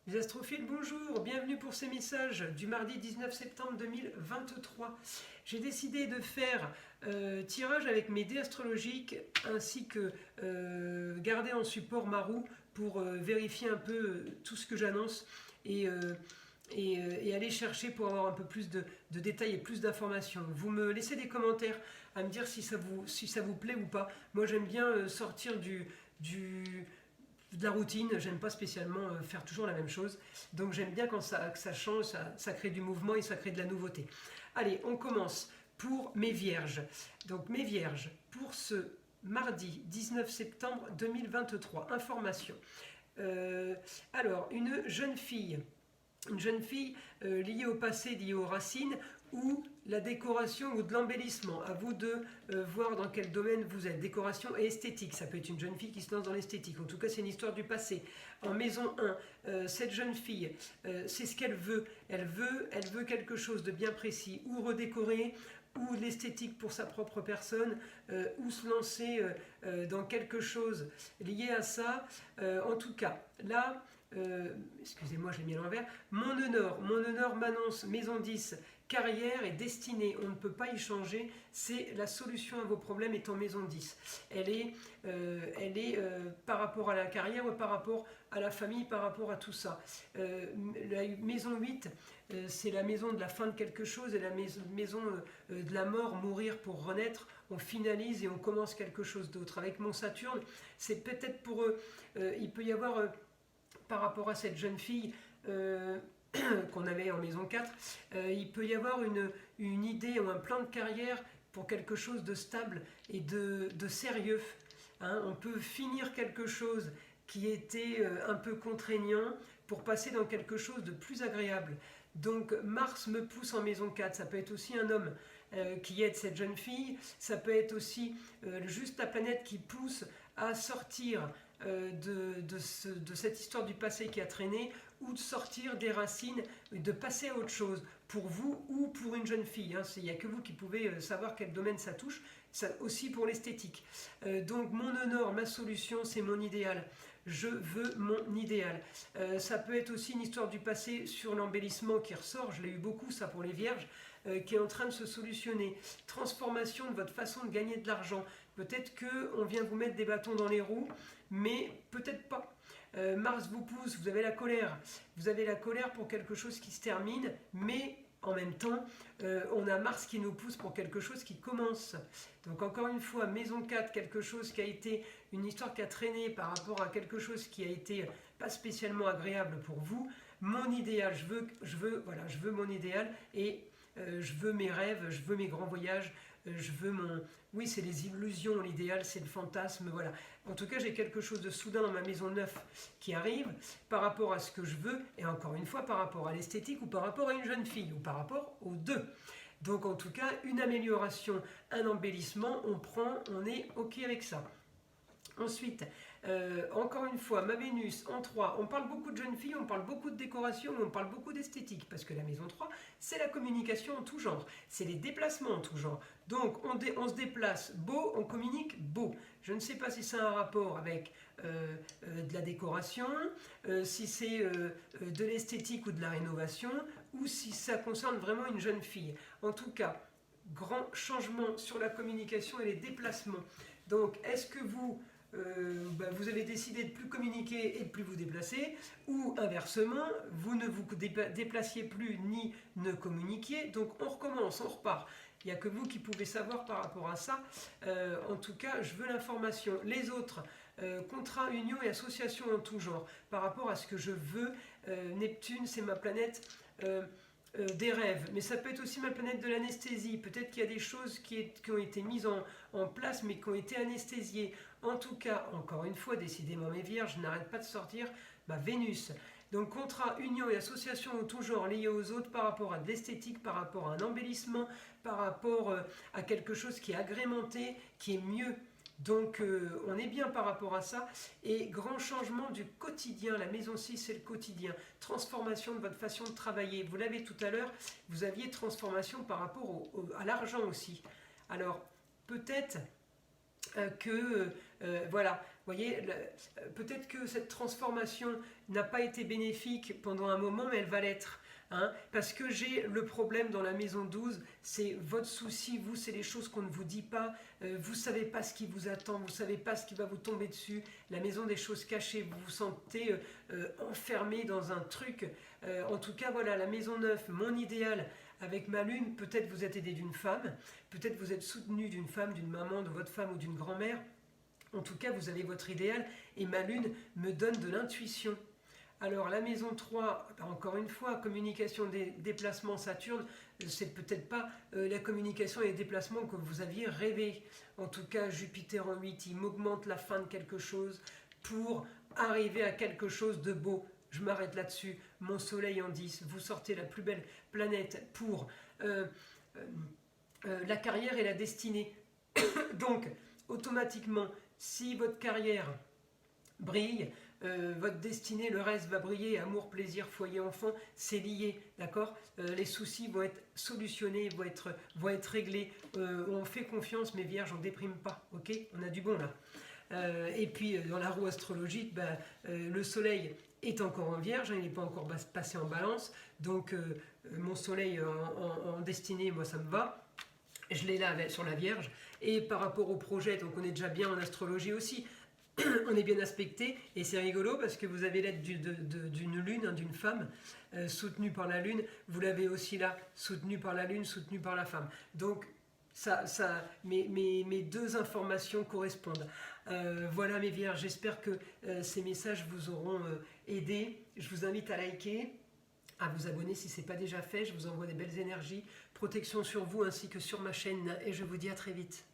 Les astrophiles, bonjour, bienvenue pour ces messages du mardi 19 septembre 2023. J'ai décidé de faire tirage avec mes dés astrologiques ainsi que garder en support ma roue pour vérifier un peu tout ce que j'annonce et aller chercher pour avoir un peu plus de détails et plus d'informations. Vous me laissez des commentaires à me dire si ça vous plaît ou pas. Moi j'aime bien sortir de la routine, j'aime pas spécialement faire toujours la même chose, donc j'aime bien quand que ça change, ça crée du mouvement et ça crée de la nouveauté. Allez, on commence pour mes vierges. Donc mes vierges, pour ce mardi 19 septembre 2023, information. Alors, une jeune fille liée au passé, liée aux racines, ou la décoration ou de l'embellissement. À vous de voir dans quel domaine vous êtes. Décoration et esthétique. Ça peut être une jeune fille qui se lance dans l'esthétique. En tout cas, c'est une histoire du passé. En maison 1, cette jeune fille, c'est ce qu'elle veut. Elle veut quelque chose de bien précis. Ou redécorer, ou l'esthétique pour sa propre personne, ou se lancer dans quelque chose lié à ça. En tout cas, là, excusez-moi, j'ai mis à l'envers. Mon honneur m'annonce maison 10, carrière et destinée. On ne peut pas y changer. C'est la solution à vos problèmes est en maison 10. Elle est par rapport à la carrière ou par rapport à la famille, par rapport à tout ça. La maison 8, c'est la maison de la fin de quelque chose et la maison de la mort, mourir pour renaître. On finalise et on commence quelque chose d'autre. Avec mon Saturne, c'est peut-être pour eux, il peut y avoir par rapport à cette jeune fille qu'on avait en maison 4, il peut y avoir une idée ou un plan de carrière pour quelque chose de stable et de sérieux. Hein, on peut finir quelque chose qui était un peu contraignant pour passer dans quelque chose de plus agréable. Donc Mars me pousse en maison 4, ça peut être aussi un homme qui aide cette jeune fille, ça peut être aussi juste la planète qui pousse à sortir de cette histoire du passé qui a traîné, ou de sortir des racines, de passer à autre chose, pour vous ou pour une jeune fille. Hein. Il n'y a que vous qui pouvez savoir quel domaine ça touche, ça, aussi pour l'esthétique. Donc mon honneur, ma solution, c'est mon idéal. Je veux mon idéal. Ça peut être aussi une histoire du passé sur l'embellissement qui ressort, je l'ai eu beaucoup ça pour les vierges, qui est en train de se solutionner. Transformation de votre façon de gagner de l'argent. Peut-être qu'on vient vous mettre des bâtons dans les roues, mais peut-être pas. Mars vous pousse, vous avez la colère. Vous avez la colère pour quelque chose qui se termine, mais en même temps, on a Mars qui nous pousse pour quelque chose qui commence. Donc encore une fois, maison 4, quelque chose qui a été une histoire qui a traîné par rapport à quelque chose qui a été pas spécialement agréable pour vous. Mon idéal, je veux mon idéal et je veux mes rêves, je veux mes grands voyages, je veux mon... Oui, c'est les illusions, l'idéal, c'est le fantasme, voilà. En tout cas, j'ai quelque chose de soudain dans ma maison 9 qui arrive par rapport à ce que je veux, et encore une fois, par rapport à l'esthétique ou par rapport à une jeune fille, ou par rapport aux deux. Donc en tout cas, une amélioration, un embellissement, on est OK avec ça. Ensuite, encore une fois, ma Vénus en 3, on parle beaucoup de jeunes filles, on parle beaucoup de décoration, on parle beaucoup d'esthétique, parce que la maison 3, c'est la communication en tout genre, c'est les déplacements en tout genre. Donc on se déplace beau, on communique beau. Je ne sais pas si c'est un rapport avec de la décoration, si c'est de l'esthétique ou de la rénovation, ou si ça concerne vraiment une jeune fille. En tout cas, grand changement sur la communication et les déplacements. Donc, est-ce que vous avez décidé de plus communiquer et de plus vous déplacer, ou inversement, vous ne vous déplaciez plus ni ne communiquiez, donc on recommence, on repart. Il n'y a que vous qui pouvez savoir par rapport à ça. En tout cas, je veux l'information. Les autres, contrats, unions et associations en tout genre, par rapport à ce que je veux. Neptune, c'est ma planète des rêves, mais ça peut être aussi ma planète de l'anesthésie. Peut-être qu'il y a des choses qui ont été mises en place, mais qui ont été anesthésiées. En tout cas, encore une fois, décidément mes vierges, je n'arrête pas de sortir ma Vénus. Donc contrat, union et association en tout genre liés aux autres par rapport à de l'esthétique, par rapport à un embellissement, par rapport à quelque chose qui est agrémenté, qui est mieux. Donc on est bien par rapport à ça. Et grand changement du quotidien, la maison 6 c'est le quotidien. Transformation de votre façon de travailler. Vous l'avez tout à l'heure, vous aviez transformation par rapport à l'argent aussi. Alors peut-être voilà, voyez, peut-être que cette transformation n'a pas été bénéfique pendant un moment, mais elle va l'être. Hein, parce que j'ai le problème dans la maison 12, c'est votre souci, vous, c'est les choses qu'on ne vous dit pas, vous ne savez pas ce qui vous attend, vous ne savez pas ce qui va vous tomber dessus, la maison des choses cachées, vous vous sentez enfermé dans un truc, en tout cas voilà, la maison 9, mon idéal, avec ma lune, peut-être vous êtes aidé d'une femme, peut-être vous êtes soutenu d'une femme, d'une maman, de votre femme ou d'une grand-mère, en tout cas vous avez votre idéal, et ma lune me donne de l'intuition. Alors la maison 3, encore une fois, communication des déplacements Saturne, c'est peut-être pas la communication et les déplacements que vous aviez rêvé. En tout cas, Jupiter en 8, il m'augmente la fin de quelque chose pour arriver à quelque chose de beau. Je m'arrête là-dessus. Mon soleil en 10, vous sortez la plus belle planète pour la carrière et la destinée. Donc, automatiquement, si votre carrière brille, votre destinée, le reste va briller, amour, plaisir, foyer, enfant, c'est lié, d'accord. Les soucis vont être solutionnés, vont être réglés, on fait confiance, mes vierges, on ne déprime pas, ok, on a du bon là. Et puis, dans la roue astrologique, le soleil est encore en vierge, hein, il n'est pas encore passé en balance, donc mon soleil en destinée, moi ça me va, je l'ai là sur la vierge, et par rapport au projet, donc on est déjà bien en astrologie aussi, on est bien aspecté et c'est rigolo parce que vous avez l'aide d'une lune, hein, d'une femme soutenue par la lune, vous l'avez aussi là, soutenue par la lune, soutenue par la femme. Donc mes deux informations correspondent. Voilà mes vierges, j'espère que ces messages vous auront aidé. Je vous invite à liker, à vous abonner si ce n'est pas déjà fait. Je vous envoie des belles énergies, protection sur vous ainsi que sur ma chaîne et je vous dis à très vite.